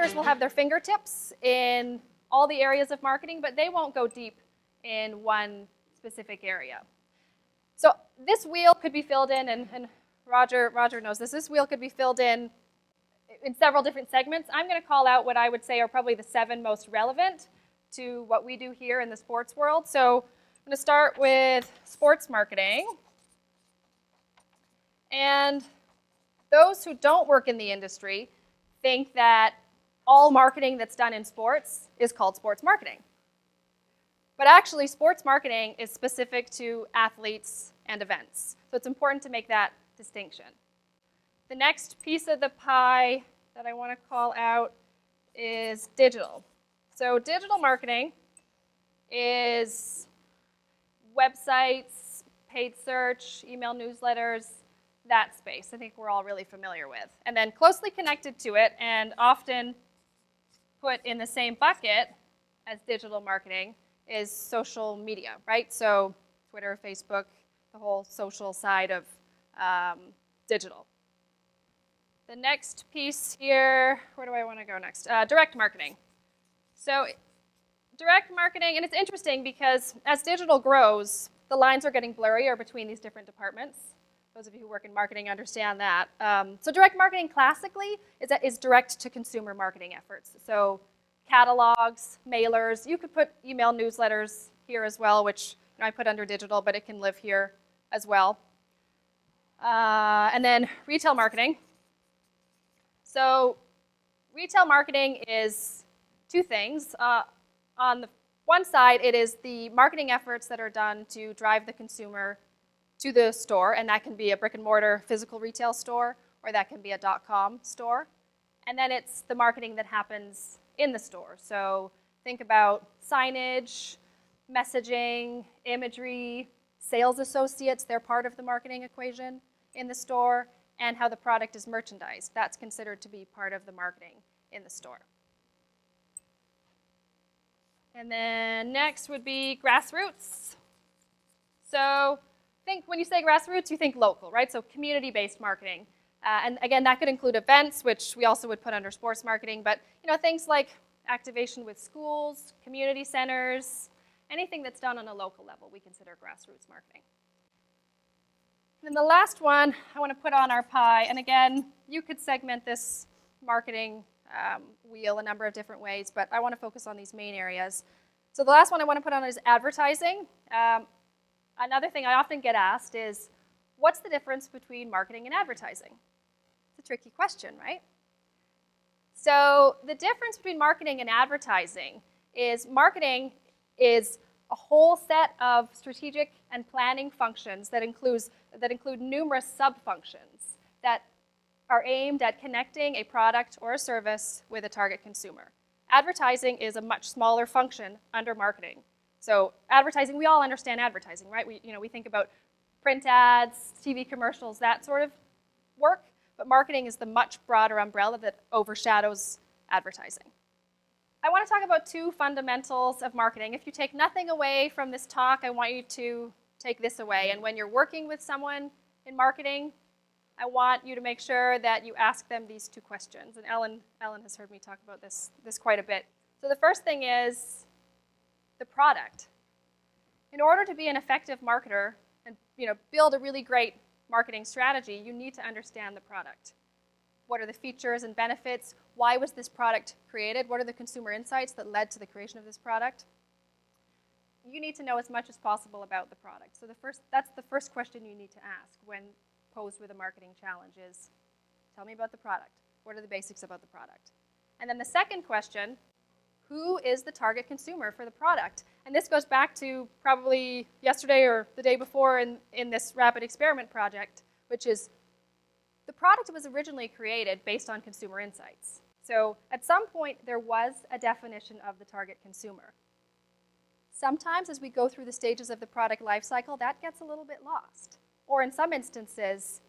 marketers will have their fingertips in all the areas of marketing, but they won't go deep in one specific area. So this wheel could be filled in, and Roger knows this. This wheel could be filled in several different segments. I'm going to call out what I would say are probably the 7 most relevant to what we do here in the sports world. So I'm going to start with sports marketing. And those who don't work in the industry think that all marketing that's done in sports is called sports marketing. But actually, sports marketing is specific to athletes and events. So it's important to make that distinction. The next piece of the pie that I want to call out is digital. So digital marketing is websites, paid search, email newsletters, that space. I think we're all really familiar with. And then closely connected to it and often put in the same bucket as digital marketing is social media, right? So Twitter, Facebook, the whole social side of digital. The next piece here, where do I want to go next? Direct marketing. So direct marketing, and it's interesting because as digital grows, the lines are getting blurrier between these different departments. Those of you who work in marketing understand that. So direct marketing classically is direct to consumer marketing efforts. So catalogs, mailers, you could put email newsletters here as well, which I put under digital, but it can live here as well. And then retail marketing. So retail marketing is 2 things. On the one side, it is the marketing efforts that are done to drive the consumer to the store, and that can be a brick and mortar physical retail store, or that can be a .com store. And then it's the marketing that happens in the store. So think about signage, messaging, imagery, sales associates, they're part of the marketing equation in the store, and how the product is merchandised. That's considered to be part of the marketing in the store. And then next would be grassroots. So when you say grassroots, you think local, right? So community-based marketing. And again, that could include events, which we also would put under sports marketing, but things like activation with schools, community centers, anything that's done on a local level, we consider grassroots marketing. And then the last one I want to put on our pie, and again, you could segment this marketing wheel a number of different ways, but I want to focus on these main areas. So the last one I want to put on is advertising. Another thing I often get asked is, what's the difference between marketing and advertising? It's a tricky question, right? So the difference between marketing and advertising is marketing is a whole set of strategic and planning functions that include numerous sub-functions that are aimed at connecting a product or a service with a target consumer. Advertising is a much smaller function under marketing. So advertising, we all understand advertising, right? We think about print ads, TV commercials, that sort of work, but marketing is the much broader umbrella that overshadows advertising. I want to talk about 2 fundamentals of marketing. If you take nothing away from this talk, I want you to take this away. And when you're working with someone in marketing, I want you to make sure that you ask them these 2 questions. And Ellen has heard me talk about this quite a bit. So the first thing is the product. In order to be an effective marketer and build a really great marketing strategy, you need to understand the product. What are the features and benefits? Why was this product created? What are the consumer insights that led to the creation of this product? You need to know as much as possible about the product. So that's the first question you need to ask when posed with a marketing challenge is, tell me about the product. What are the basics about the product? And then the second question, who is the target consumer for the product? And this goes back to probably yesterday or the day before in this rapid experiment project, which is the product was originally created based on consumer insights. So at some point, there was a definition of the target consumer. Sometimes as we go through the stages of the product life cycle, that gets a little bit lost. Or in some instances,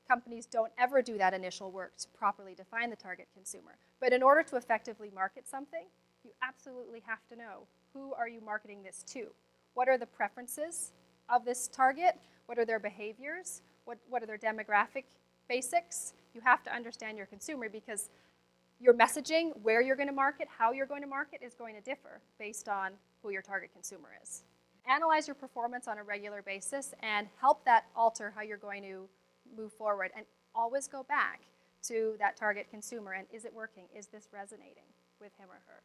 companies don't ever do that initial work to properly define the target consumer. But in order to effectively market something, you absolutely have to know, who are you marketing this to? What are the preferences of this target? What are their behaviors? What are their demographic basics? You have to understand your consumer because your messaging, where you're going to market, how you're going to market is going to differ based on who your target consumer is. Analyze your performance on a regular basis and help that alter how you're going to move forward. And always go back to that target consumer and is it working? Is this resonating with him or her?